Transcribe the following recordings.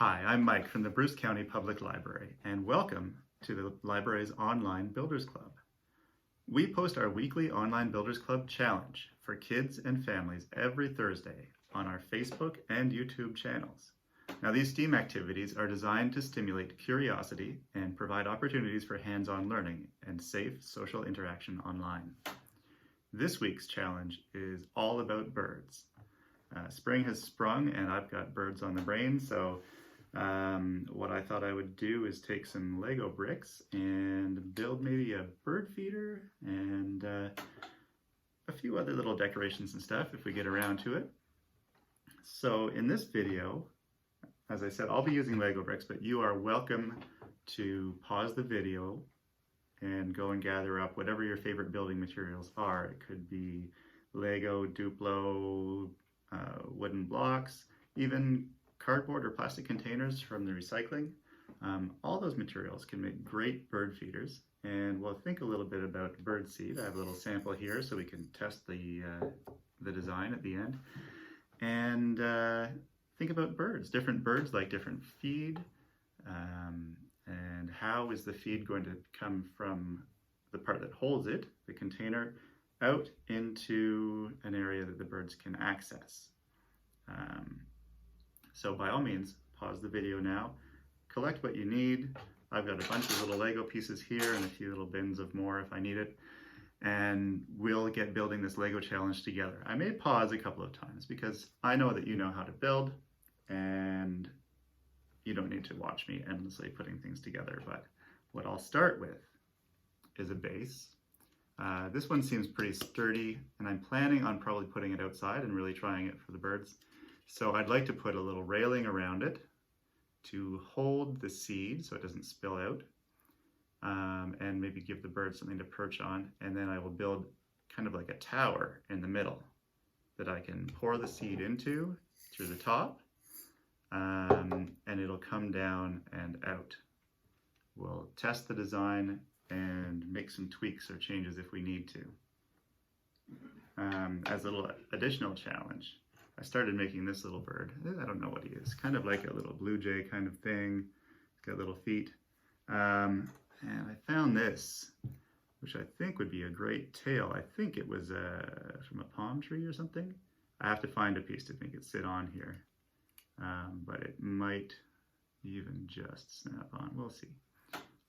Hi, I'm Mike from the Bruce County Public Library, and welcome to the library's online Builders Club. We post our weekly online Builders Club challenge for kids and families every Thursday on our Facebook and YouTube channels. Now, these STEAM activities are designed to stimulate curiosity and provide opportunities for hands-on learning and safe social interaction online. This week's challenge is all about birds. Spring has sprung and I've got birds on the brain, so what I thought I would do is take some Lego bricks and build maybe a bird feeder and a few other little decorations and stuff if we get around to it. So in this video, as I said, I'll be using Lego bricks, but you are welcome to pause the video and go and gather up whatever your favorite building materials are. It could be Lego, Duplo, wooden blocks, even cardboard or plastic containers from the recycling. All those materials can make great bird feeders, and we'll think a little bit about bird seed. I have a little sample here so we can test the design at the end. And think about birds. Different birds like different feed, and how is the feed going to come from the part that holds it, the container, out into an area that the birds can access. So by all means, pause the video now, collect what you need. I've got a bunch of little Lego pieces here and a few little bins of more if I need it. And we'll get building this Lego challenge together. I may pause a couple of times because I know that you know how to build and you don't need to watch me endlessly putting things together. But what I'll start with is a base. This one seems pretty sturdy, and I'm planning on probably putting it outside and really trying it for the birds. So I'd like to put a little railing around it to hold the seed so it doesn't spill out, and maybe give the birds something to perch on. And then I will build kind of like a tower in the middle that I can pour the seed into through the top, and it'll come down and out. We'll test the design and make some tweaks or changes if we need to. As a little additional challenge, I started making this little bird. I don't know what he is, kind of like a little blue jay kind of thing. He's got little feet. And I found this, which I think would be a great tail. I think it was from a palm tree or something. I have to find a piece to make it sit on here. But it might even just snap on. We'll see.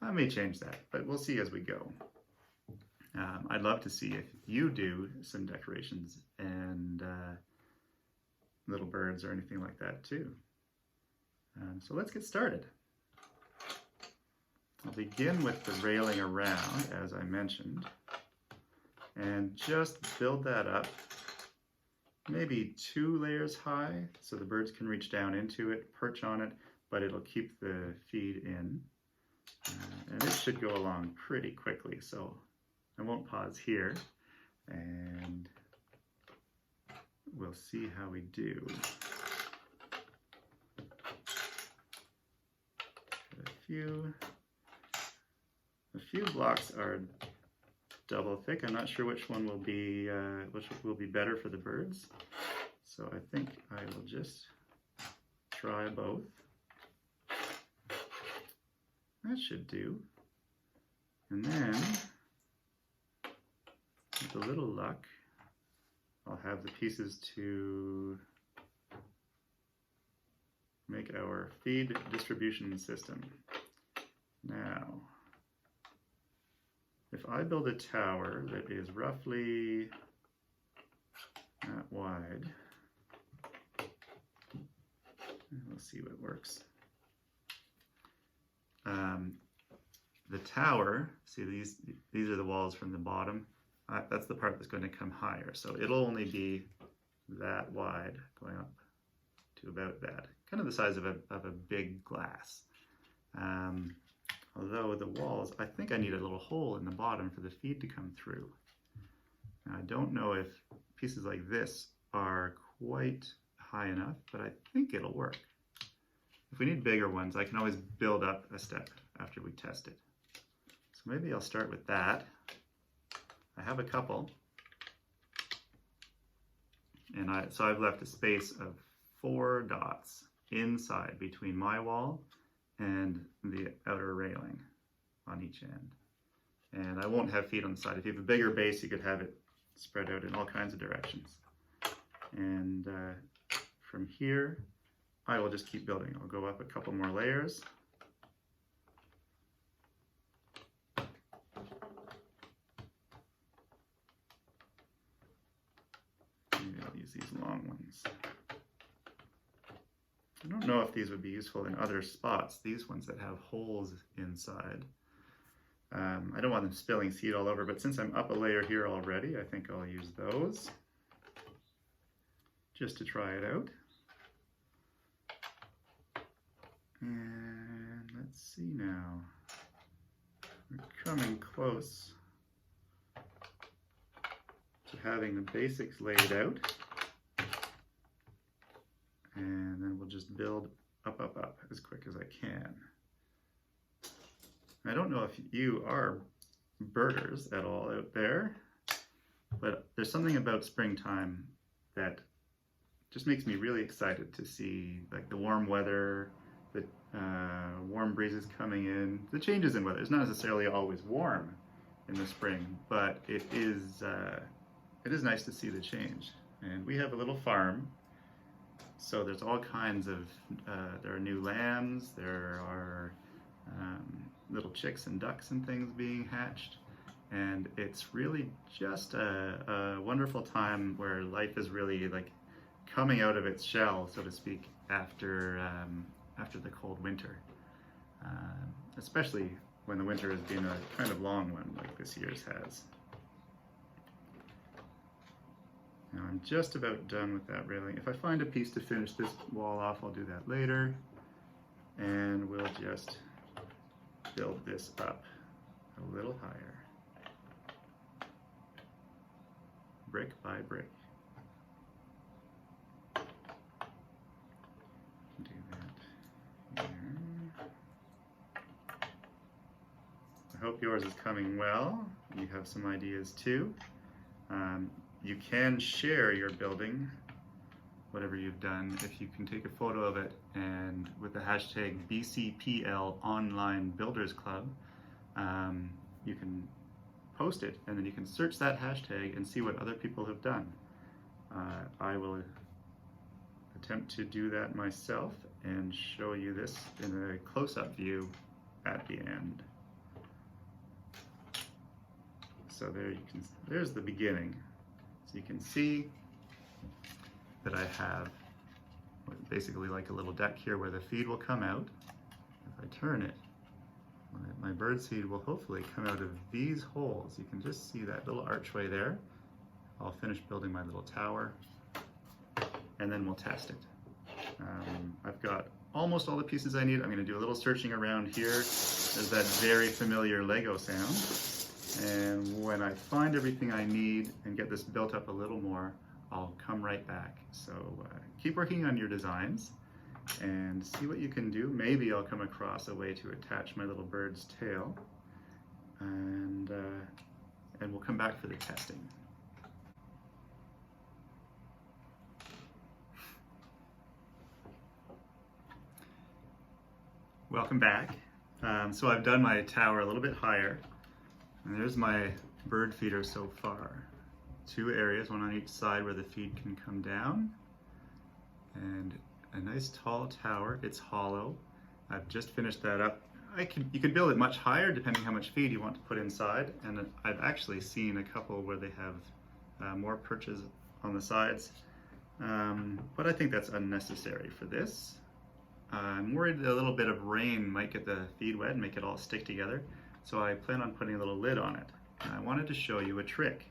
I may change that, but we'll see as we go. I'd love to see if you do some decorations and little birds or anything like that too. So let's get started. I'll begin with the railing around, as I mentioned, and just build that up maybe 2 layers high so the birds can reach down into it, perch on it, but it'll keep the feed in. And it should go along pretty quickly, so I won't pause here, and we'll see how we do. A few blocks are double thick. I'm not sure which one will be better for the birds, so I think I will just try both. That should do. And then, with a little luck, I'll have the pieces to make our feed distribution system. Now, if I build a tower that is roughly that wide, we'll see what works. The tower, see these are the walls from the bottom. That's the part that's going to come higher. So it'll only be that wide, going up to about that. Kind of the size of a big glass. Although the walls, I think I need a little hole in the bottom for the feed to come through. Now, I don't know if pieces like this are quite high enough, but I think it'll work. If we need bigger ones, I can always build up a step after we test it. So maybe I'll start with that. I have a couple, and so I've left a space of 4 dots inside between my wall and the outer railing on each end. And I won't have feet on the side. If you have a bigger base, you could have it spread out in all kinds of directions. And from here, I will just keep building. I'll go up a couple more layers. Maybe I'll use these long ones. I don't know if these would be useful in other spots, these ones that have holes inside. I don't want them spilling seed all over, but since I'm up a layer here already, I think I'll use those just to try it out. And let's see now. We're coming close to having the basics laid out. And then we'll just build up as quick as I can. I don't know if you are birders at all out there, but there's something about springtime that just makes me really excited to see like the warm weather, the warm breezes coming in, the changes in weather. It's not necessarily always warm in the spring, but it is nice to see the change. And we have a little farm, so there's all kinds of, there are new lambs, there are little chicks and ducks and things being hatched, and it's really just a wonderful time where life is really like coming out of its shell, so to speak, after the cold winter, especially when the winter has been a kind of long one like this year's has. Now I'm just about done with that railing. If I find a piece to finish this wall off, I'll do that later, and we'll just build this up a little higher, brick by brick. Do that here. I hope yours is coming well. You have some ideas too. You can share your building, whatever you've done, if you can take a photo of it and with the hashtag BCPL Online Builders Club, you can post it and then you can search that hashtag and see what other people have done. I will attempt to do that myself and show you this in a close-up view at the end. So there's the beginning. So you can see that I have basically like a little deck here where the feed will come out. If I turn it, my bird seed will hopefully come out of these holes. You can just see that little archway there. I'll finish building my little tower and then we'll test it. I've got almost all the pieces I need. I'm going to do a little searching around here. There's that very familiar Lego sound. And when I find everything I need and get this built up a little more, I'll come right back. So keep working on your designs and see what you can do. Maybe I'll come across a way to attach my little bird's tail, and we'll come back for the testing. Welcome back. So I've done my tower a little bit higher, and there's my bird feeder so far. 2 areas, one on each side where the feed can come down, and a nice tall tower. It's hollow. I've just finished that up. You could build it much higher depending how much feed you want to put inside, and I've actually seen a couple where they have more perches on the sides, but I think that's unnecessary for this. I'm worried that a little bit of rain might get the feed wet and make it all stick together, so I plan on putting a little lid on it. And I wanted to show you a trick.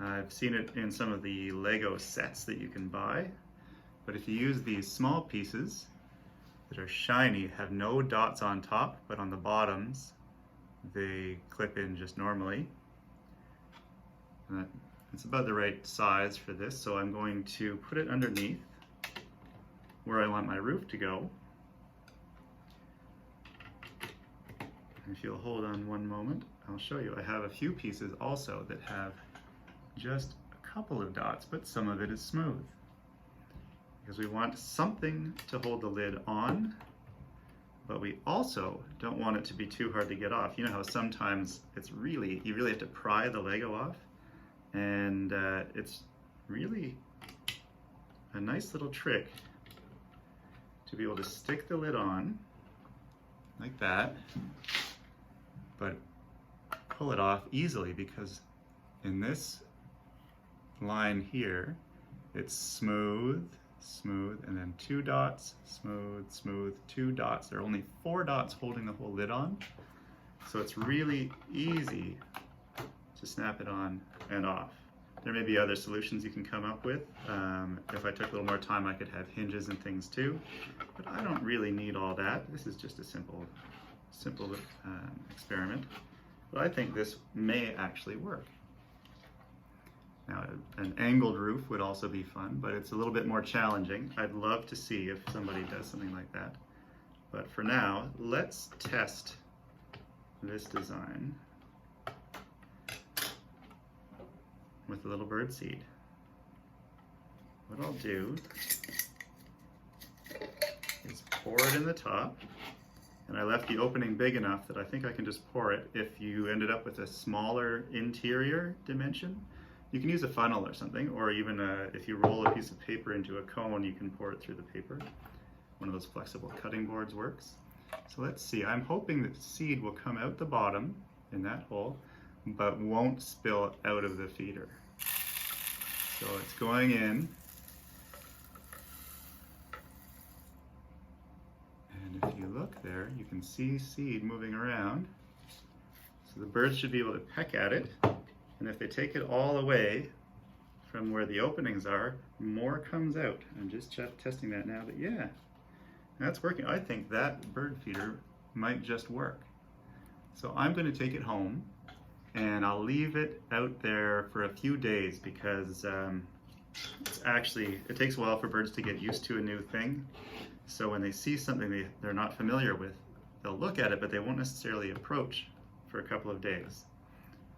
I've seen it in some of the Lego sets that you can buy, but if you use these small pieces that are shiny, have no dots on top, but on the bottoms they clip in just normally. And it's about the right size for this, so I'm going to put it underneath where I want my roof to go. If you'll hold on one moment, I'll show you. I have a few pieces also that have just a couple of dots, but some of it is smooth. because we want something to hold the lid on, but we also don't want it to be too hard to get off. You know how sometimes you really have to pry the Lego off, and it's really a nice little trick to be able to stick the lid on like that, but pull it off easily, because in this line here, it's smooth, smooth, and then 2 dots, smooth, smooth, 2 dots. There are only 4 dots holding the whole lid on, so it's really easy to snap it on and off. There may be other solutions you can come up with. If I took a little more time, I could have hinges and things too, but I don't really need all that. This is just a simple experiment, but I think this may actually work. Now, an angled roof would also be fun, but it's a little bit more challenging. I'd love to see if somebody does something like that. But for now, let's test this design with a little bird seed. What I'll do is pour it in the top, and I left the opening big enough that I think I can just pour it. If you ended up with a smaller interior dimension, you can use a funnel or something, or even if you roll a piece of paper into a cone, you can pour it through the paper. One of those flexible cutting boards works. So let's see, I'm hoping that the seed will come out the bottom in that hole, but won't spill out of the feeder. So it's going in. And if you look there, you can see seed moving around. So the birds should be able to peck at it. And if they take it all away from where the openings are, more comes out. I'm just testing that now, but yeah, that's working. I think that bird feeder might just work. So I'm going to take it home, and I'll leave it out there for a few days, because it takes a while for birds to get used to a new thing. So when they see something they're not familiar with, they'll look at it, but they won't necessarily approach for a couple of days.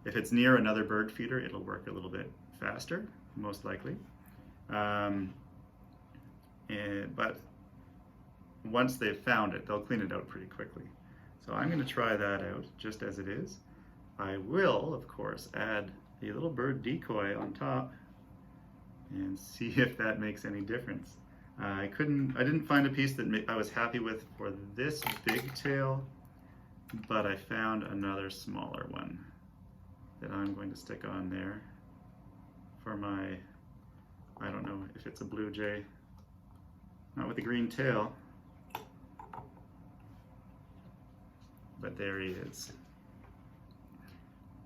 If it's near another bird feeder, it'll work a little bit faster, most likely. But once they've found it, they'll clean it out pretty quickly. So I'm going to try that out just as it is. I will, of course, add a little bird decoy on top and see if that makes any difference. I didn't find a piece that I was happy with for this big tail, but I found another smaller one that I'm going to stick on there for my, I don't know if it's a blue jay, not with a green tail, but there he is.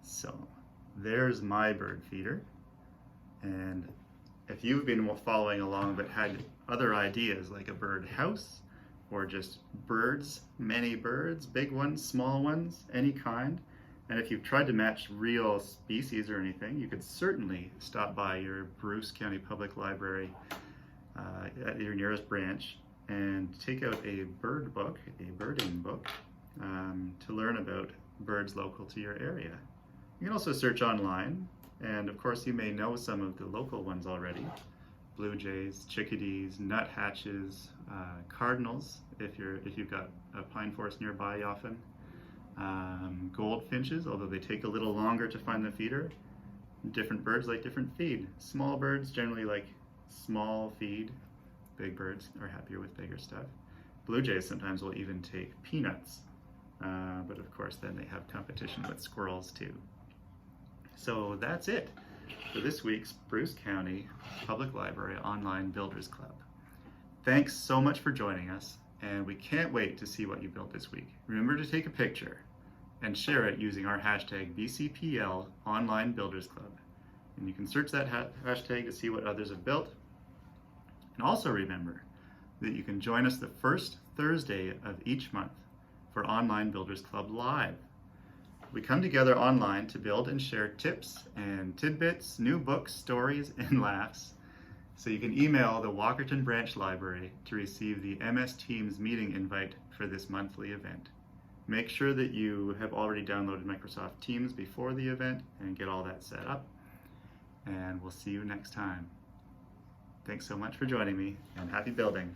So there's my bird feeder, and if you've been following along but had other ideas like a bird house or just birds, many birds, big ones, small ones, any kind, and if you've tried to match real species or anything, you could certainly stop by your Bruce County Public Library at your nearest branch and take out a bird book, a birding book, to learn about birds local to your area. You can also search online, and of course you may know some of the local ones already. Blue jays, chickadees, nuthatches, cardinals, if you've got a pine forest nearby often. Goldfinches, although they take a little longer to find the feeder. Different birds like different feed. Small birds generally like small feed. Big birds are happier with bigger stuff. Blue jays sometimes will even take peanuts, but of course then they have competition with squirrels too. So that's it for this week's Bruce County Public Library Online Builders Club. Thanks so much for joining us, and we can't wait to see what you built this week. Remember to take a picture and share it using our hashtag BCPL Online Builders Club. And you can search that hashtag to see what others have built. And also remember that you can join us the first Thursday of each month for Online Builders Club Live. We come together online to build and share tips and tidbits, new books, stories, and laughs. So you can email the Walkerton Branch Library to receive the MS Teams meeting invite for this monthly event. Make sure that you have already downloaded Microsoft Teams before the event and get all that set up. And we'll see you next time. Thanks so much for joining me, and happy building.